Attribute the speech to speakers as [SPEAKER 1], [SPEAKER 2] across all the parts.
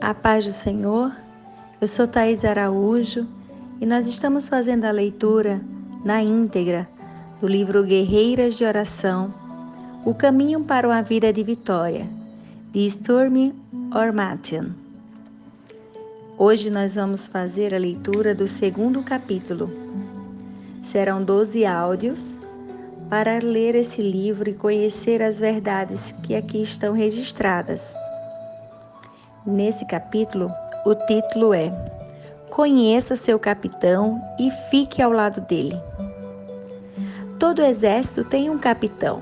[SPEAKER 1] A paz do Senhor, eu sou Thaís Araújo e nós estamos fazendo a leitura na íntegra do livro Guerreiras de Oração, O Caminho para uma Vida de Vitória, de Sturm Ormatian. Hoje nós vamos fazer a leitura do segundo capítulo. Serão 12 áudios para ler esse livro e conhecer as verdades que aqui estão registradas. Nesse capítulo, o título é Conheça seu capitão e fique ao lado dele. Todo exército tem um capitão,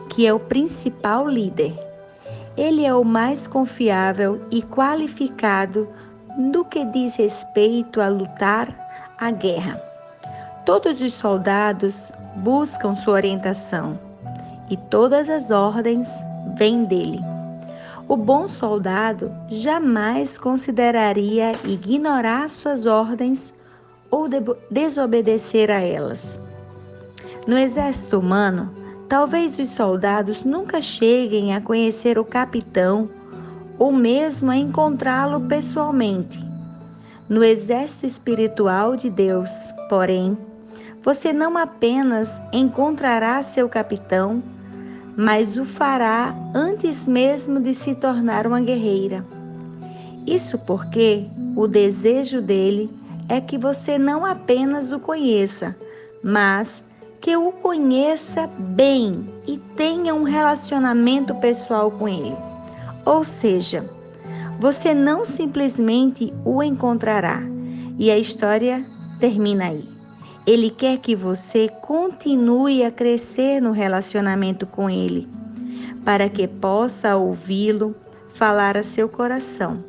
[SPEAKER 1] que é o principal líder. Ele é o mais confiável e qualificado no que diz respeito a lutar a guerra. Todos os soldados buscam sua orientação e todas as ordens vêm dele. O bom soldado jamais consideraria ignorar suas ordens ou desobedecer a elas. No exército humano, talvez os soldados nunca cheguem a conhecer o capitão ou mesmo a encontrá-lo pessoalmente. No exército espiritual de Deus, porém, você não apenas encontrará seu capitão, mas o fará antes mesmo de se tornar uma guerreira. Isso porque o desejo dele é que você não apenas o conheça, mas que o conheça bem e tenha um relacionamento pessoal com ele. Ou seja, você não simplesmente o encontrará e a história termina aí. Ele quer que você continue a crescer no relacionamento com ele, para que possa ouvi-lo falar a seu coração.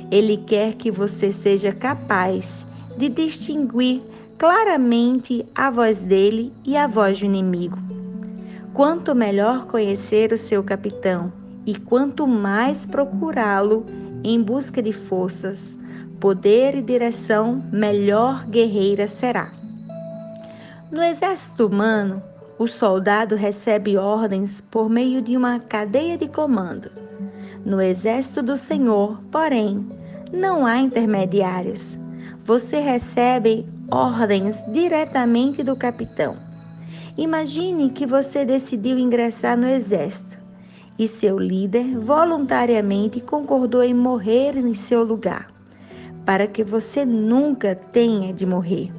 [SPEAKER 1] Ele quer que você seja capaz de distinguir claramente a voz dele e a voz do inimigo. Quanto melhor conhecer o seu capitão e quanto mais procurá-lo em busca de forças, poder e direção, melhor guerreira será. No exército humano, o soldado recebe ordens por meio de uma cadeia de comando. No exército do Senhor, porém, não há intermediários. Você recebe ordens diretamente do capitão. Imagine que você decidiu ingressar no exército e seu líder voluntariamente concordou em morrer em seu lugar, para que você nunca tenha de morrer.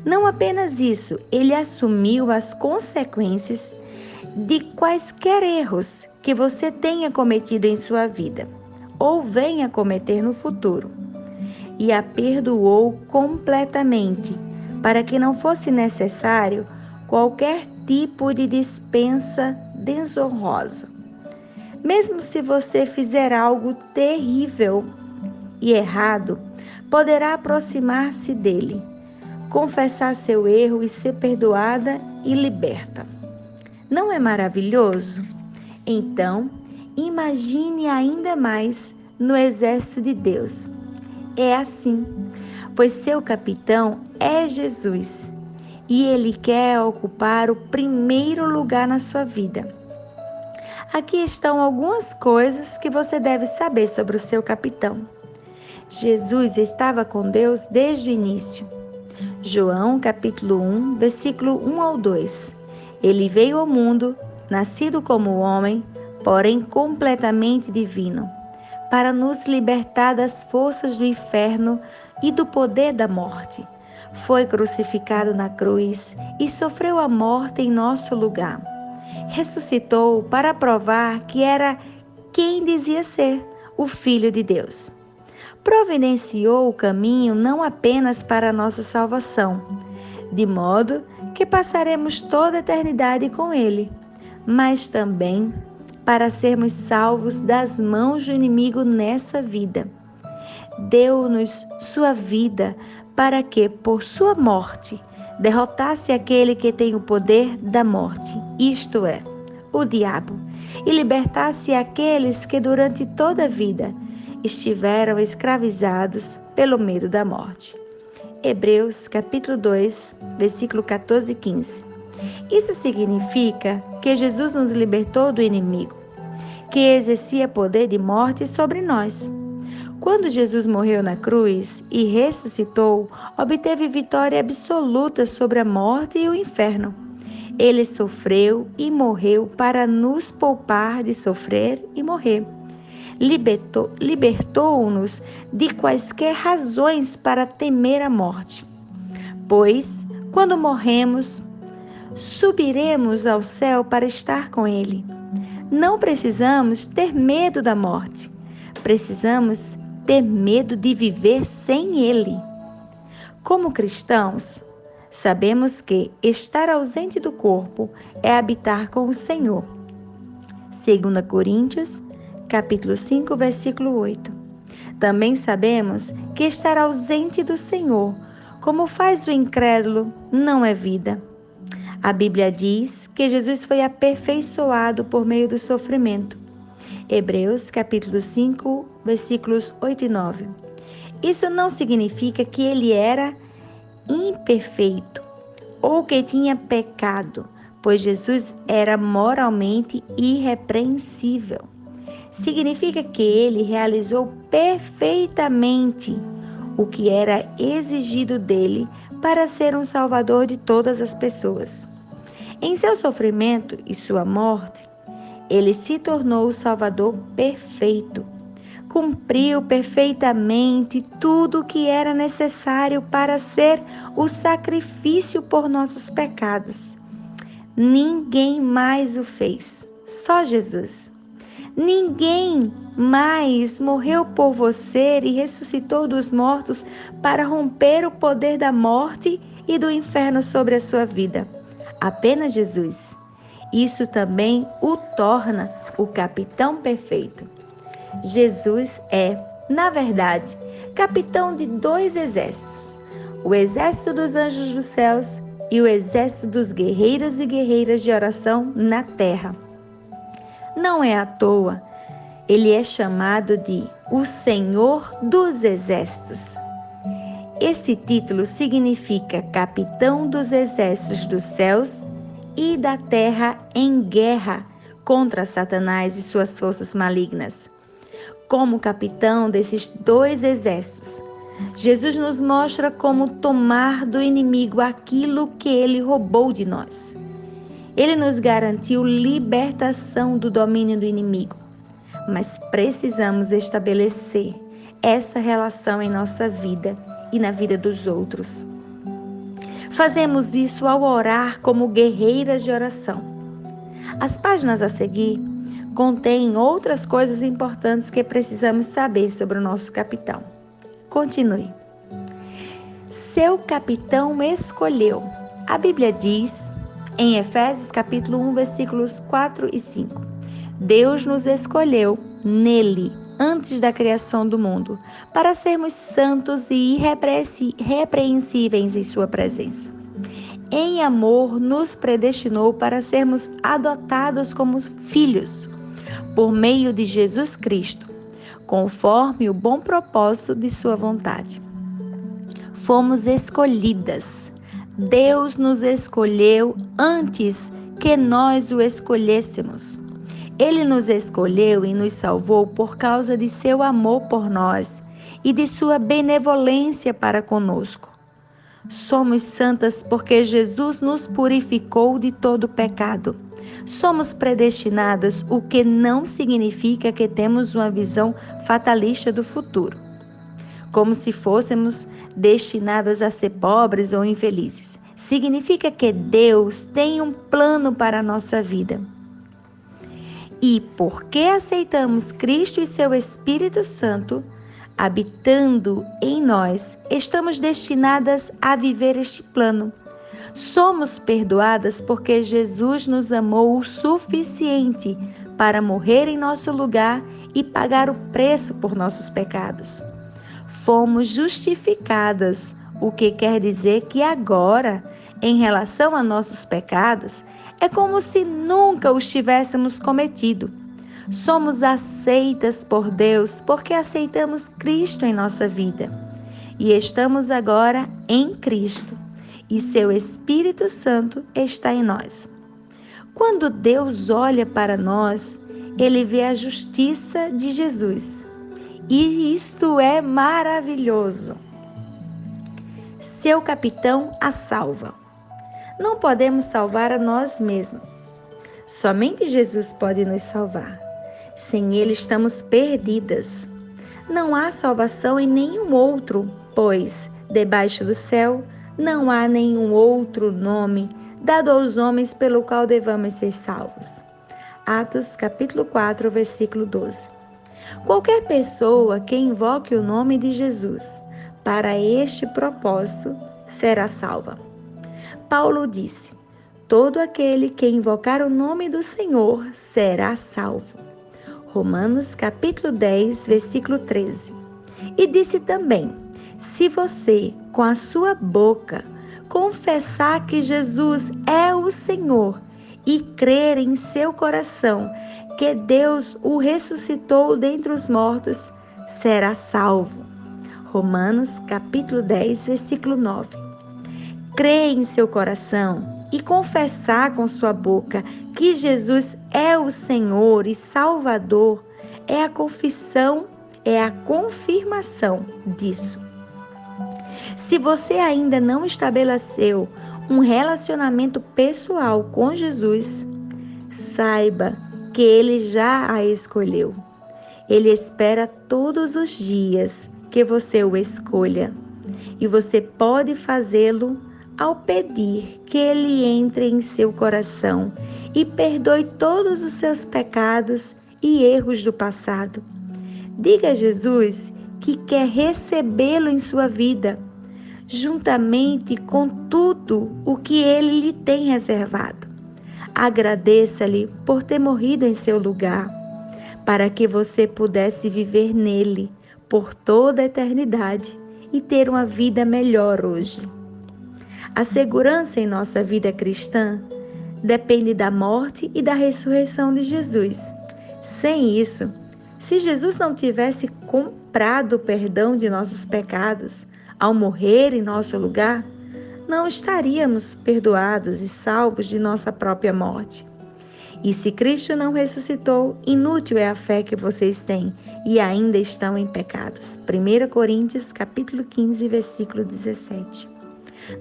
[SPEAKER 1] Não apenas isso, ele assumiu as consequências de quaisquer erros que você tenha cometido em sua vida ou venha cometer no futuro, e a perdoou completamente, para que não fosse necessário qualquer tipo de dispensa desonrosa. Mesmo se você fizer algo terrível e errado, poderá aproximar-se dele, confessar seu erro e ser perdoada e liberta. Não é maravilhoso? Então, imagine ainda mais no exército de Deus. É assim, pois seu capitão é Jesus e ele quer ocupar o primeiro lugar na sua vida. Aqui estão algumas coisas que você deve saber sobre o seu capitão. Jesus estava com Deus desde o início. João capítulo 1, versículo 1 ao 2. Ele veio ao mundo, nascido como homem, porém completamente divino, para nos libertar das forças do inferno e do poder da morte. Foi crucificado na cruz e sofreu a morte em nosso lugar. Ressuscitou para provar que era quem dizia ser, o Filho de Deus. Providenciou o caminho não apenas para a nossa salvação, de modo que passaremos toda a eternidade com Ele, mas também para sermos salvos das mãos do inimigo nessa vida. Deu-nos sua vida para que, por sua morte, derrotasse aquele que tem o poder da morte, isto é, o diabo, e libertasse aqueles que durante toda a vida estiveram escravizados pelo medo da morte. Hebreus capítulo 2, versículo 14 e 15. Isso significa que Jesus nos libertou do inimigo, que exercia poder de morte sobre nós. Quando Jesus morreu na cruz e ressuscitou, obteve vitória absoluta sobre a morte e o inferno. Ele sofreu e morreu para nos poupar de sofrer e morrer. Libertou-nos de quaisquer razões para temer a morte. Pois, quando morremos, subiremos ao céu para estar com Ele. Não precisamos ter medo da morte. Precisamos ter medo de viver sem Ele. Como cristãos, sabemos que estar ausente do corpo é habitar com o Senhor. 2 Coríntios, capítulo 5, versículo 8. Também sabemos que estar ausente do Senhor, como faz o incrédulo, não é vida. A Bíblia diz que Jesus foi aperfeiçoado por meio do sofrimento. Hebreus, capítulo 5, versículos 8 e 9. Isso não significa que ele era imperfeito ou que tinha pecado, pois Jesus era moralmente irrepreensível. Significa que ele realizou perfeitamente o que era exigido dele para ser um salvador de todas as pessoas. Em seu sofrimento e sua morte, ele se tornou o Salvador perfeito. Cumpriu perfeitamente tudo o que era necessário para ser o sacrifício por nossos pecados. Ninguém mais o fez, só Jesus. Ninguém mais morreu por você e ressuscitou dos mortos para romper o poder da morte e do inferno sobre a sua vida. Apenas Jesus. Isso também o torna o capitão perfeito. Jesus é, na verdade, capitão de 2 exércitos: o exército dos anjos dos céus e o exército dos guerreiros e guerreiras de oração na terra. Não é à toa, ele é chamado de o Senhor dos Exércitos. Esse título significa capitão dos exércitos dos céus e da terra em guerra contra Satanás e suas forças malignas. Como capitão desses 2 exércitos, Jesus nos mostra como tomar do inimigo aquilo que ele roubou de nós. Ele nos garantiu libertação do domínio do inimigo, mas precisamos estabelecer essa relação em nossa vida e na vida dos outros. Fazemos isso ao orar como guerreiras de oração. As páginas a seguir contêm outras coisas importantes que precisamos saber sobre o nosso capitão. Continue. Seu capitão escolheu. A Bíblia diz, em Efésios capítulo 1, versículos 4 e 5, Deus nos escolheu nele, antes da criação do mundo, para sermos santos e irrepreensíveis em sua presença. Em amor, nos predestinou para sermos adotados como filhos, por meio de Jesus Cristo, conforme o bom propósito de sua vontade. Fomos escolhidas. Deus nos escolheu antes que nós o escolhêssemos. Ele nos escolheu e nos salvou por causa de seu amor por nós e de sua benevolência para conosco. Somos santas porque Jesus nos purificou de todo pecado. Somos predestinadas, o que não significa que temos uma visão fatalista do futuro, como se fôssemos destinadas a ser pobres ou infelizes. Significa que Deus tem um plano para a nossa vida. E porque aceitamos Cristo e seu Espírito Santo habitando em nós, estamos destinadas a viver este plano. Somos perdoadas porque Jesus nos amou o suficiente para morrer em nosso lugar e pagar o preço por nossos pecados. Fomos justificadas, o que quer dizer que agora, em relação a nossos pecados, é como se nunca os tivéssemos cometido. Somos aceitas por Deus porque aceitamos Cristo em nossa vida. E estamos agora em Cristo. E seu Espírito Santo está em nós. Quando Deus olha para nós, Ele vê a justiça de Jesus. E isto é maravilhoso. Seu capitão a salva. Não podemos salvar a nós mesmos. Somente Jesus pode nos salvar. Sem Ele estamos perdidas. Não há salvação em nenhum outro, pois, debaixo do céu, não há nenhum outro nome dado aos homens pelo qual devamos ser salvos. Atos capítulo 4, versículo 12. Qualquer pessoa que invoque o nome de Jesus para este propósito será salva. Paulo disse: todo aquele que invocar o nome do Senhor será salvo. Romanos capítulo 10, versículo 13. E disse também: se você, com a sua boca, confessar que Jesus é o Senhor e crer em seu coração que Deus o ressuscitou dentre os mortos, será salvo. Romanos capítulo 10, versículo 9. Crer em seu coração e confessar com sua boca que Jesus é o Senhor e Salvador é a confissão, é a confirmação disso. Se você ainda não estabeleceu um relacionamento pessoal com Jesus, saiba que Ele já a escolheu. Ele espera todos os dias que você o escolha. E você pode fazê-lo ao pedir que Ele entre em seu coração e perdoe todos os seus pecados e erros do passado. Diga a Jesus que quer recebê-lo em sua vida, juntamente com tudo o que Ele lhe tem reservado. Agradeça-lhe por ter morrido em seu lugar, para que você pudesse viver nele por toda a eternidade e ter uma vida melhor hoje. A segurança em nossa vida cristã depende da morte e da ressurreição de Jesus. Sem isso, se Jesus não tivesse comprado o perdão de nossos pecados ao morrer em nosso lugar, não estaríamos perdoados e salvos de nossa própria morte. E se Cristo não ressuscitou, inútil é a fé que vocês têm e ainda estão em pecados. 1 Coríntios capítulo 15, versículo 17.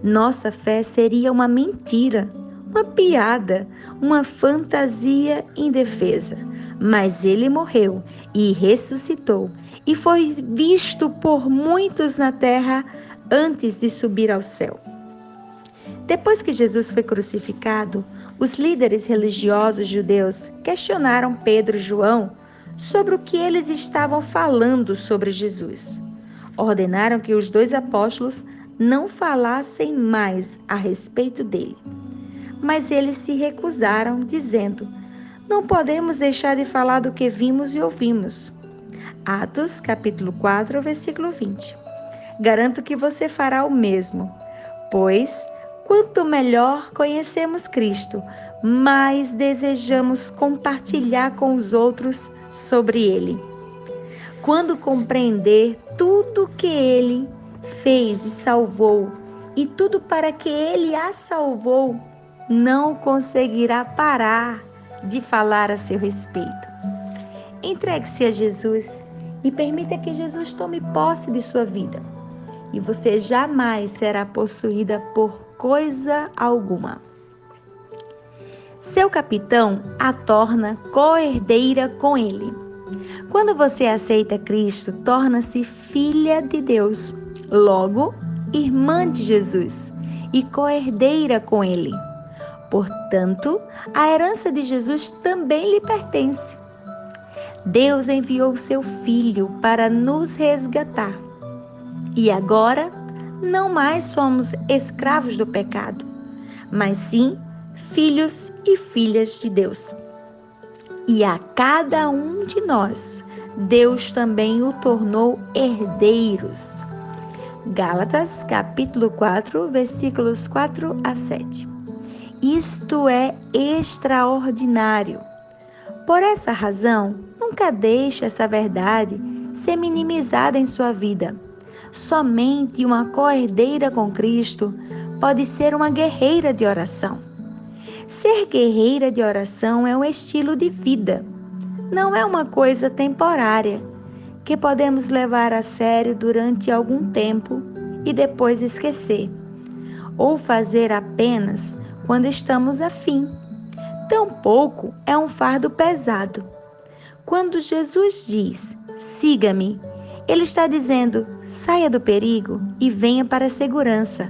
[SPEAKER 1] Nossa fé seria uma mentira, uma piada, uma fantasia indefesa. Mas Ele morreu e ressuscitou e foi visto por muitos na terra antes de subir ao céu. Depois que Jesus foi crucificado, os líderes religiosos judeus questionaram Pedro e João sobre o que eles estavam falando sobre Jesus. Ordenaram que os dois apóstolos não falassem mais a respeito dele. Mas eles se recusaram, dizendo: não podemos deixar de falar do que vimos e ouvimos. Atos, capítulo 4, versículo 20. Garanto que você fará o mesmo, pois, quanto melhor conhecemos Cristo, mais desejamos compartilhar com os outros sobre Ele. Quando compreender tudo que Ele fez e salvou, e tudo para que Ele a salvou, não conseguirá parar de falar a seu respeito. Entregue-se a Jesus e permita que Jesus tome posse de sua vida. E você jamais será possuída por coisa alguma. Seu capitão a torna co-herdeira com ele. Quando você aceita Cristo, torna-se filha de Deus, logo, irmã de Jesus e co-herdeira com ele. Portanto, a herança de Jesus também lhe pertence. Deus enviou seu Filho para nos resgatar. E agora, não mais somos escravos do pecado, mas sim filhos e filhas de Deus. E a cada um de nós, Deus também o tornou herdeiros. Gálatas, capítulo 4, versículos 4 a 7. Isto é extraordinário. Por essa razão, nunca deixe essa verdade ser minimizada em sua vida. Somente uma co-herdeira com Cristo pode ser uma guerreira de oração. Ser guerreira de oração é um estilo de vida, não é uma coisa temporária que podemos levar a sério durante algum tempo e depois esquecer, ou fazer apenas quando estamos afim. Tampouco é um fardo pesado. Quando Jesus diz, siga-me, Ele está dizendo, saia do perigo e venha para a segurança.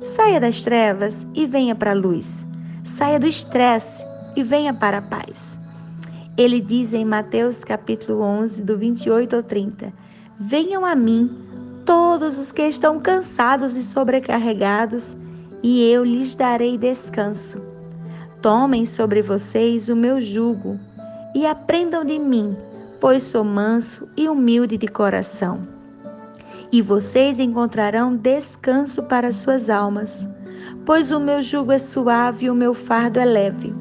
[SPEAKER 1] Saia das trevas e venha para a luz. Saia do estresse e venha para a paz. Ele diz em Mateus capítulo 11, do 28 ao 30, venham a mim todos os que estão cansados e sobrecarregados, e eu lhes darei descanso. Tomem sobre vocês o meu jugo e aprendam de mim, pois sou manso e humilde de coração. E vocês encontrarão descanso para suas almas, pois o meu jugo é suave e o meu fardo é leve.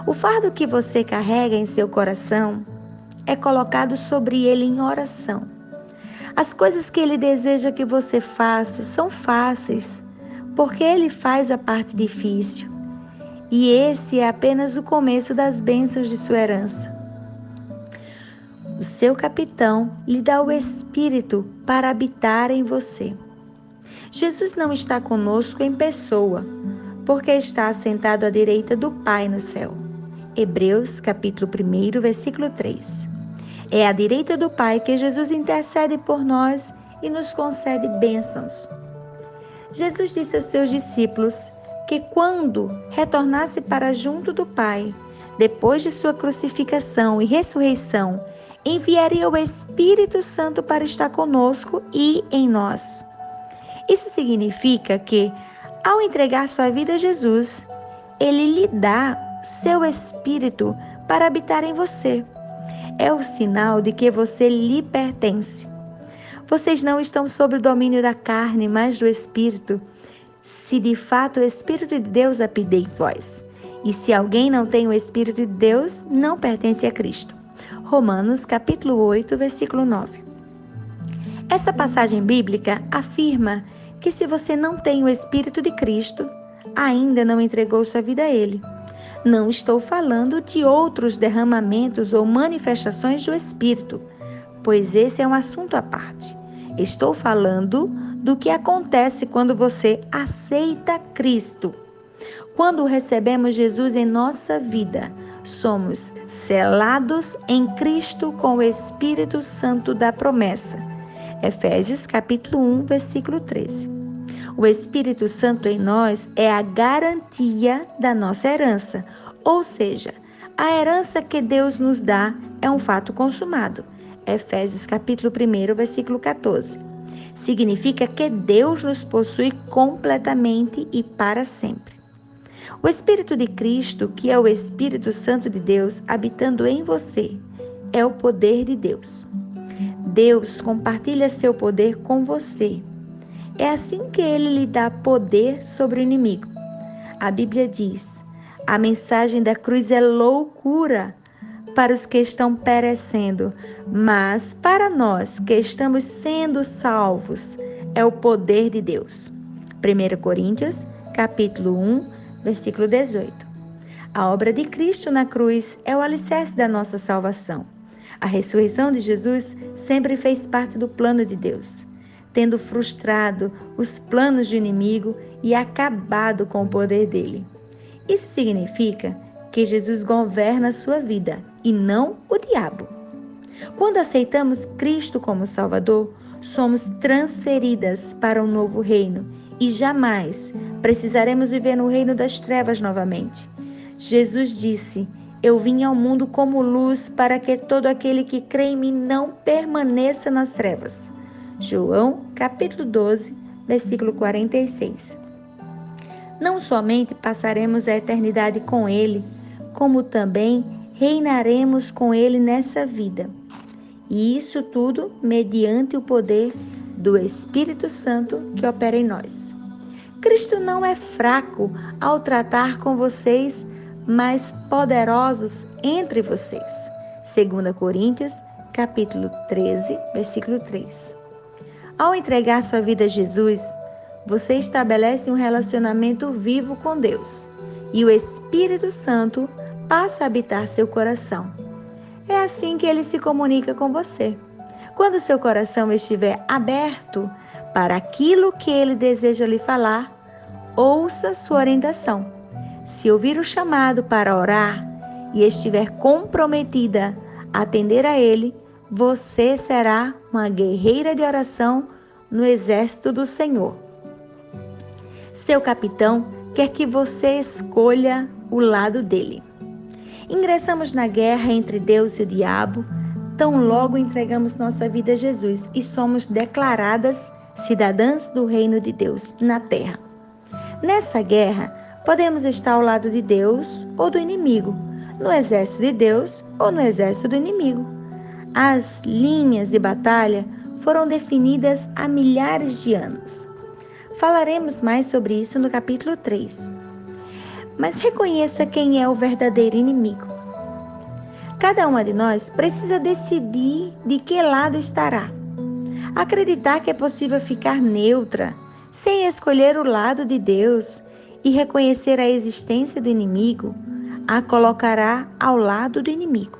[SPEAKER 1] O fardo que você carrega em seu coração é colocado sobre ele em oração. As coisas que ele deseja que você faça são fáceis, porque ele faz a parte difícil. E esse é apenas o começo das bênçãos de sua herança. O seu capitão lhe dá o Espírito para habitar em você. Jesus não está conosco em pessoa, porque está assentado à direita do Pai no céu. Hebreus capítulo 1, versículo 3. É à direita do Pai que Jesus intercede por nós e nos concede bênçãos. Jesus disse aos seus discípulos que quando retornasse para junto do Pai, depois de sua crucificação e ressurreição, enviaria o Espírito Santo para estar conosco e em nós. Isso significa que, ao entregar sua vida a Jesus, Ele lhe dá seu Espírito para habitar em você. É o sinal de que você lhe pertence. Vocês não estão sob o domínio da carne, mas do Espírito, se de fato o Espírito de Deus habita em vós. E se alguém não tem o Espírito de Deus, não pertence a Cristo. Romanos capítulo 8, versículo 9. Essa passagem bíblica afirma que se você não tem o Espírito de Cristo, ainda não entregou sua vida a Ele. Não estou falando de outros derramamentos ou manifestações do Espírito, pois esse é um assunto à parte. Estou falando do que acontece quando você aceita Cristo. Quando recebemos Jesus em nossa vida, somos selados em Cristo com o Espírito Santo da promessa. Efésios capítulo 1, versículo 13. O Espírito Santo em nós é a garantia da nossa herança, ou seja, a herança que Deus nos dá é um fato consumado. Efésios capítulo 1, versículo 14. Significa que Deus nos possui completamente e para sempre. O Espírito de Cristo, que é o Espírito Santo de Deus habitando em você, é o poder de Deus. Deus compartilha seu poder com você. É assim que Ele lhe dá poder sobre o inimigo. A Bíblia diz, a mensagem da cruz é loucura para os que estão perecendo, mas para nós que estamos sendo salvos, é o poder de Deus. 1 Coríntios, capítulo 1, versículo 18. A obra de Cristo na cruz é o alicerce da nossa salvação. A ressurreição de Jesus sempre fez parte do plano de Deus, tendo frustrado os planos do inimigo e acabado com o poder dele. Isso significa que Jesus governa a sua vida e não o diabo. Quando aceitamos Cristo como Salvador, somos transferidas para um novo reino e jamais precisaremos viver no reino das trevas novamente. Jesus disse, eu vim ao mundo como luz para que todo aquele que crê em mim não permaneça nas trevas. João, capítulo 12, versículo 46. Não somente passaremos a eternidade com Ele, como também reinaremos com Ele nessa vida. E isso tudo mediante o poder do Espírito Santo que opera em nós. Cristo não é fraco ao tratar com vocês, mas poderosos entre vocês. 2 Coríntios, capítulo 13, versículo 3. Ao entregar sua vida a Jesus, você estabelece um relacionamento vivo com Deus e o Espírito Santo passa a habitar seu coração. É assim que Ele se comunica com você. Quando seu coração estiver aberto para aquilo que ele deseja lhe falar, ouça sua orientação. Se ouvir o chamado para orar e estiver comprometida a atender a ele, você será uma guerreira de oração no exército do Senhor. Seu capitão quer que você escolha o lado dele. Ingressamos na guerra entre Deus e o diabo, tão logo entregamos nossa vida a Jesus e somos declaradas cidadãs do reino de Deus na terra. Nessa guerra, podemos estar ao lado de Deus ou do inimigo, no exército de Deus ou no exército do inimigo. As linhas de batalha foram definidas há milhares de anos. Falaremos mais sobre isso no capítulo 3. Mas reconheça quem é o verdadeiro inimigo. Cada uma de nós precisa decidir de que lado estará. Acreditar que é possível ficar neutra, sem escolher o lado de Deus e reconhecer a existência do inimigo, a colocará ao lado do inimigo.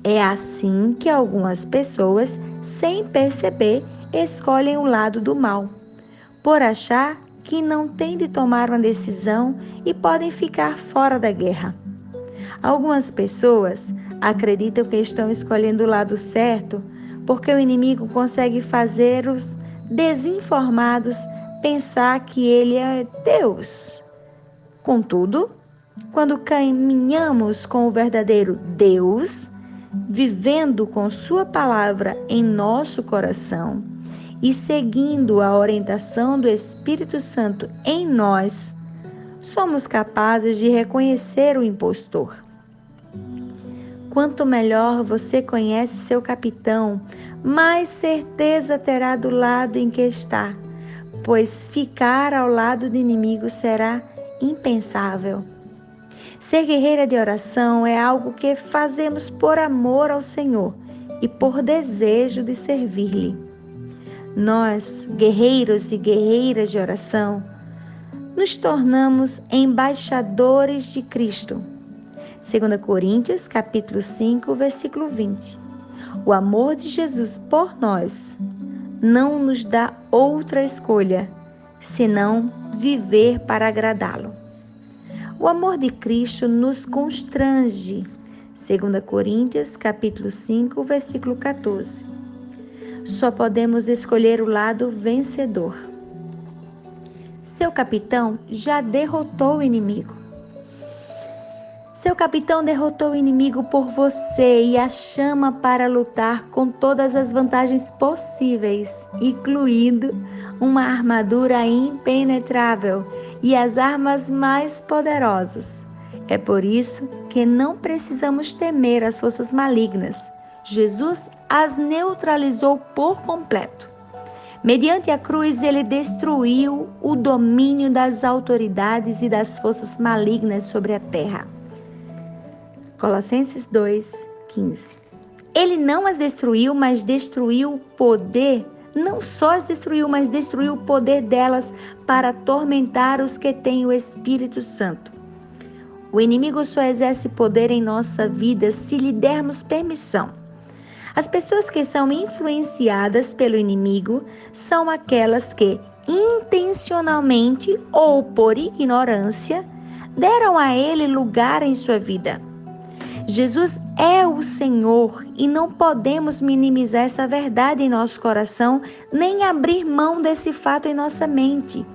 [SPEAKER 1] É assim que algumas pessoas, sem perceber, escolhem o lado do mal, por achar que não têm de tomar uma decisão e podem ficar fora da guerra. Algumas pessoas acreditam que estão escolhendo o lado certo porque o inimigo consegue fazer os desinformados pensar que ele é Deus. Contudo, quando caminhamos com o verdadeiro Deus, vivendo com sua palavra em nosso coração e seguindo a orientação do Espírito Santo em nós, somos capazes de reconhecer o impostor. Quanto melhor você conhece seu capitão, mais certeza terá do lado em que está, pois ficar ao lado do inimigo será impensável. Ser guerreira de oração é algo que fazemos por amor ao Senhor e por desejo de servir-lhe. Nós, guerreiros e guerreiras de oração, nos tornamos embaixadores de Cristo. 2 Coríntios, capítulo 5, versículo 20. O amor de Jesus por nós não nos dá outra escolha, senão viver para agradá-lo. O amor de Cristo nos constrange. 2 Coríntios, capítulo 5, versículo 14. Só podemos escolher o lado vencedor. Seu capitão já derrotou o inimigo. Seu capitão derrotou o inimigo por você e a chama para lutar com todas as vantagens possíveis, incluindo uma armadura impenetrável e as armas mais poderosas. É por isso que não precisamos temer as forças malignas. Jesus as neutralizou por completo. Mediante a cruz, ele destruiu o domínio das autoridades e das forças malignas sobre a terra. Colossenses 2:15. Ele não as destruiu, mas destruiu o poder. Não só as destruiu, mas destruiu o poder delas para atormentar os que têm o Espírito Santo. O inimigo só exerce poder em nossa vida se lhe dermos permissão. As pessoas que são influenciadas pelo inimigo são aquelas que, intencionalmente ou por ignorância, deram a ele lugar em sua vida. Jesus é o Senhor e não podemos minimizar essa verdade em nosso coração, nem abrir mão desse fato em nossa mente.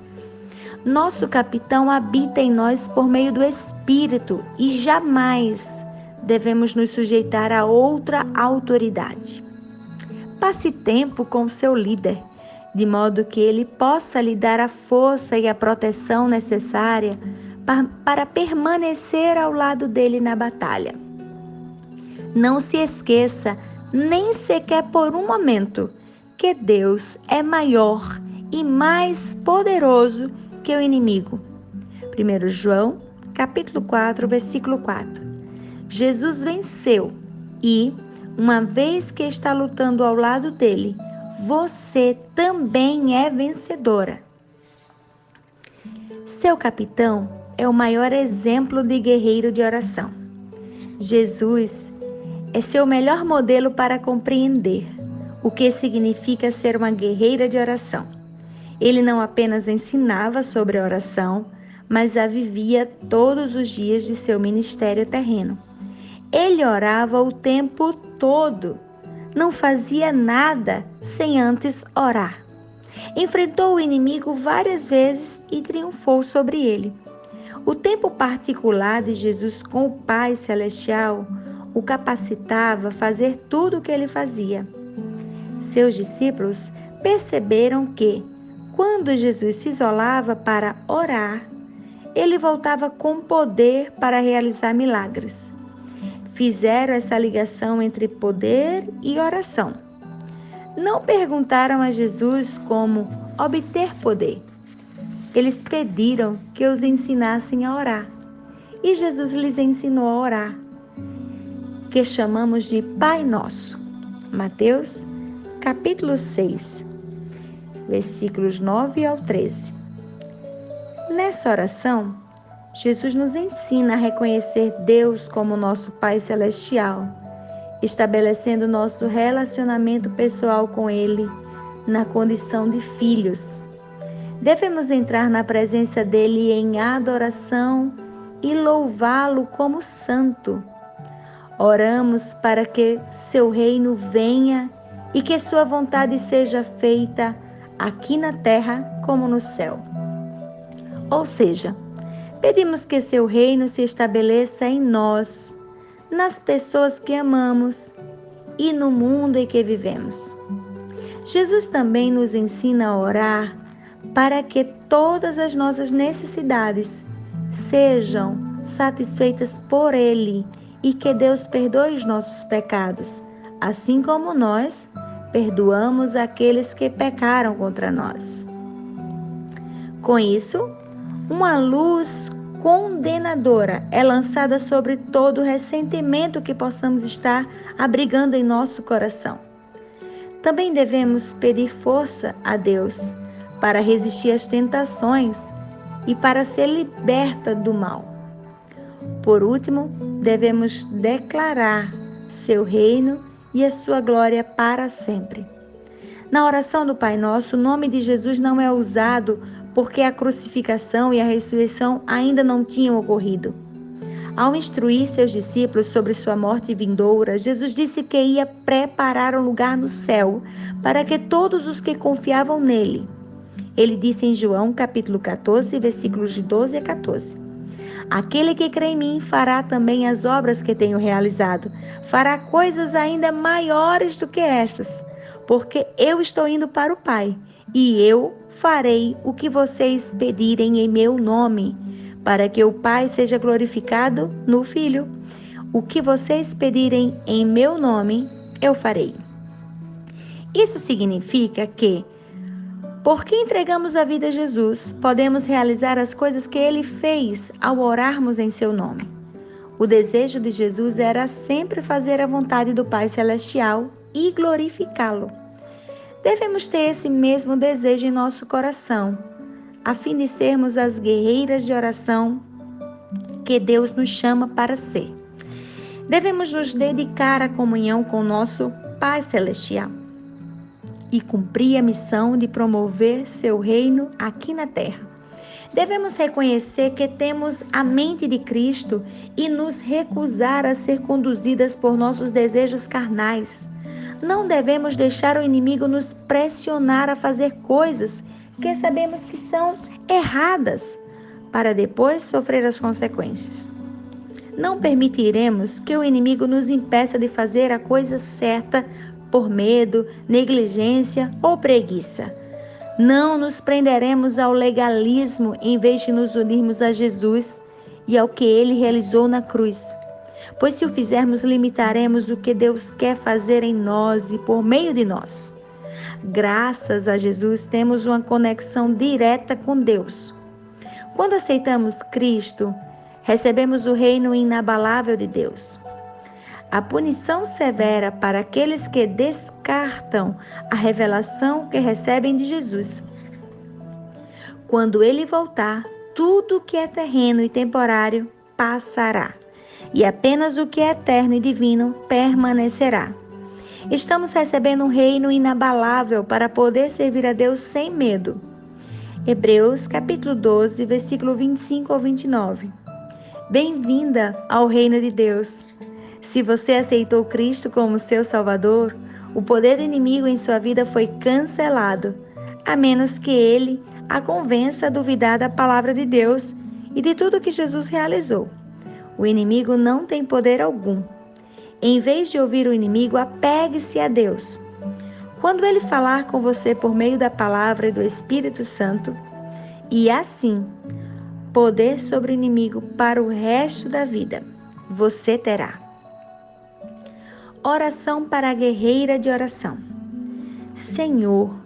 [SPEAKER 1] Nosso capitão habita em nós por meio do Espírito e jamais devemos nos sujeitar a outra autoridade. Passe tempo com seu líder, de modo que ele possa lhe dar a força e a proteção necessária para permanecer ao lado dele na batalha. Não se esqueça, nem sequer por um momento, que Deus é maior e mais poderoso que o inimigo. 1 João, capítulo 4, versículo 4. Jesus venceu e, uma vez que está lutando ao lado dele, você também é vencedora. Seu capitão é o maior exemplo de guerreiro de oração. Jesus é seu melhor modelo para compreender. o que significa ser uma guerreira de oração. Ele não apenas ensinava sobre a oração, mas a vivia todos os dias de seu ministério terreno. Ele orava o tempo todo, não fazia nada sem antes orar. Enfrentou o inimigo várias vezes e triunfou sobre ele. O tempo particular de Jesus com o Pai Celestial o capacitava a fazer tudo o que ele fazia. Seus discípulos perceberam que, quando Jesus se isolava para orar, ele voltava com poder para realizar milagres. Fizeram essa ligação entre poder e oração. Não perguntaram a Jesus como obter poder. Eles pediram que os ensinassem a orar. E Jesus lhes ensinou a orar, que chamamos de Pai Nosso. Mateus, capítulo 6, versículos 9 ao 13. Nessa oração, Jesus nos ensina a reconhecer Deus como nosso Pai Celestial, estabelecendo nosso relacionamento pessoal com Ele na condição de filhos. Devemos entrar na presença dele em adoração e louvá-lo como santo. Oramos para que seu reino venha e que sua vontade seja feita aqui na terra como no céu. Ou seja, pedimos que seu reino se estabeleça em nós, nas pessoas que amamos e no mundo em que vivemos. Jesus também nos ensina a orar para que todas as nossas necessidades sejam satisfeitas por Ele e que Deus perdoe os nossos pecados, assim como nós perdoamos aqueles que pecaram contra nós. Com isso, uma luz condenadora é lançada sobre todo o ressentimento que possamos estar abrigando em nosso coração. Também devemos pedir força a Deus para resistir às tentações e para ser liberta do mal. Por último, devemos declarar seu reino e a sua glória para sempre. Na oração do Pai Nosso, o nome de Jesus não é usado porque a crucificação e a ressurreição ainda não tinham ocorrido. Ao instruir seus discípulos sobre sua morte vindoura, Jesus disse que ia preparar um lugar no céu para que todos os que confiavam nele. Ele disse em João capítulo 14, versículos de 12 a 14. Aquele que crê em mim fará também as obras que tenho realizado, fará coisas ainda maiores do que estas, porque eu estou indo para o Pai, e eu farei o que vocês pedirem em meu nome, para que o Pai seja glorificado no Filho. O que vocês pedirem em meu nome, eu farei. Isso significa que, porque entregamos a vida a Jesus, podemos realizar as coisas que Ele fez ao orarmos em seu nome. O desejo de Jesus era sempre fazer a vontade do Pai Celestial e glorificá-lo. Devemos ter esse mesmo desejo em nosso coração, a fim de sermos as guerreiras de oração que Deus nos chama para ser. Devemos nos dedicar à comunhão com nosso Pai Celestial e cumprir a missão de promover seu reino aqui na terra. Devemos reconhecer que temos a mente de Cristo e nos recusar a ser conduzidas por nossos desejos carnais. Não devemos deixar o inimigo nos pressionar a fazer coisas que sabemos que são erradas, para depois sofrer as consequências. Não permitiremos que o inimigo nos impeça de fazer a coisa certa por medo, negligência ou preguiça. Não nos prenderemos ao legalismo em vez de nos unirmos a Jesus e ao que Ele realizou na cruz. Pois se o fizermos, limitaremos o que Deus quer fazer em nós e por meio de nós. Graças a Jesus, temos uma conexão direta com Deus. Quando aceitamos Cristo, recebemos o reino inabalável de Deus. A punição severa para aqueles que descartam a revelação que recebem de Jesus. Quando Ele voltar, tudo que é terreno e temporário passará, e apenas o que é eterno e divino permanecerá. Estamos recebendo um reino inabalável para poder servir a Deus sem medo. Hebreus capítulo 12, versículo 25 ao 29. Bem-vinda ao reino de Deus. Se você aceitou Cristo como seu Salvador, o poder do inimigo em sua vida foi cancelado, a menos que ele a convença a duvidar da palavra de Deus e de tudo que Jesus realizou. O inimigo não tem poder algum. Em vez de ouvir o inimigo, apegue-se a Deus. Quando ele falar com você por meio da palavra e do Espírito Santo, e assim poder sobre o inimigo para o resto da vida, você terá. Oração para a guerreira de oração. Senhor,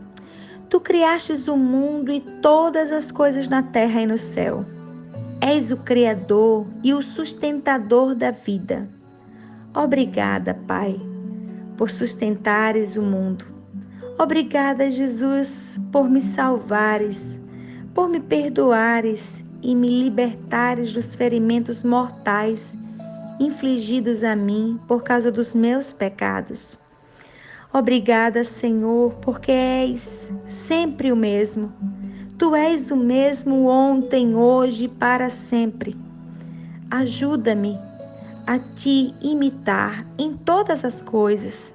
[SPEAKER 1] Tu criastes o mundo e todas as coisas na terra e no céu. És o Criador e o sustentador da vida. Obrigada, Pai, por sustentares o mundo. Obrigada, Jesus, por me salvares, por me perdoares e me libertares dos ferimentos mortais infligidos a mim por causa dos meus pecados. Obrigada, Senhor, porque és sempre o mesmo. Tu és o mesmo ontem, hoje e para sempre. Ajuda-me a Te imitar em todas as coisas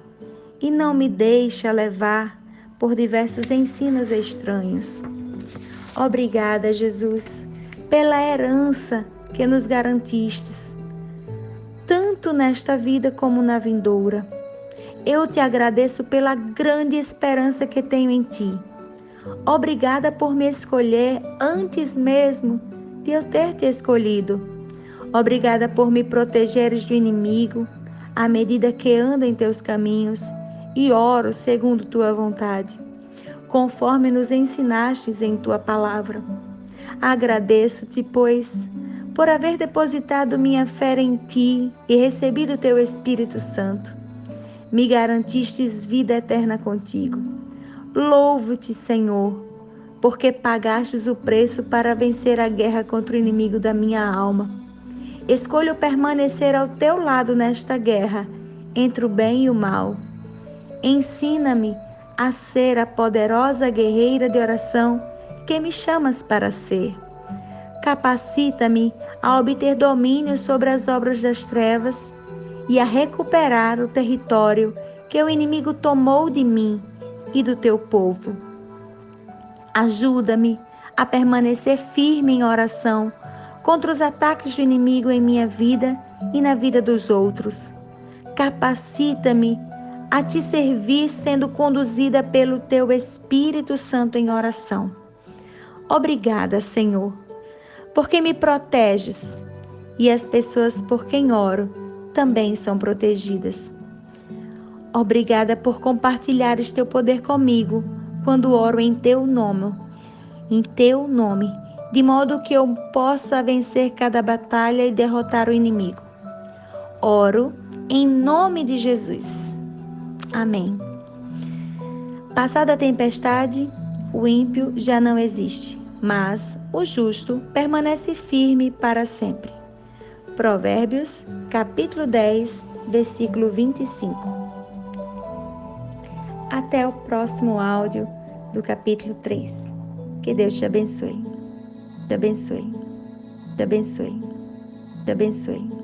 [SPEAKER 1] e não me deixe levar por diversos ensinos estranhos. Obrigada, Jesus, pela herança que nos garantistes, tanto nesta vida como na vindoura. Eu te agradeço pela grande esperança que tenho em Ti. Obrigada por me escolher antes mesmo de eu ter Te escolhido. Obrigada por me protegeres do inimigo à medida que ando em Teus caminhos e oro segundo Tua vontade, conforme nos ensinastes em Tua palavra. Agradeço-te, pois, por haver depositado minha fé em Ti e recebido Teu Espírito Santo. Me garantistes vida eterna contigo. Louvo-te, Senhor, porque pagastes o preço para vencer a guerra contra o inimigo da minha alma. Escolho permanecer ao teu lado nesta guerra, entre o bem e o mal. Ensina-me a ser a poderosa guerreira de oração que me chamas para ser. Capacita-me a obter domínio sobre as obras das trevas e a recuperar o território que o inimigo tomou de mim e do teu povo. Ajuda-me a permanecer firme em oração contra os ataques do inimigo em minha vida e na vida dos outros. Capacita-me a te servir sendo conduzida pelo teu Espírito Santo em oração. Obrigada, Senhor, porque me proteges e as pessoas por quem oro também são protegidas. Obrigada por compartilhares teu poder comigo quando oro em teu nome, de modo que eu possa vencer cada batalha e derrotar o inimigo. Oro em nome de Jesus. Amém. Passada a tempestade, o ímpio já não existe, mas o justo permanece firme para sempre. Provérbios, capítulo 10, versículo 25. Até o próximo áudio do capítulo 3. Que Deus te abençoe. Te abençoe. Te abençoe. Te abençoe.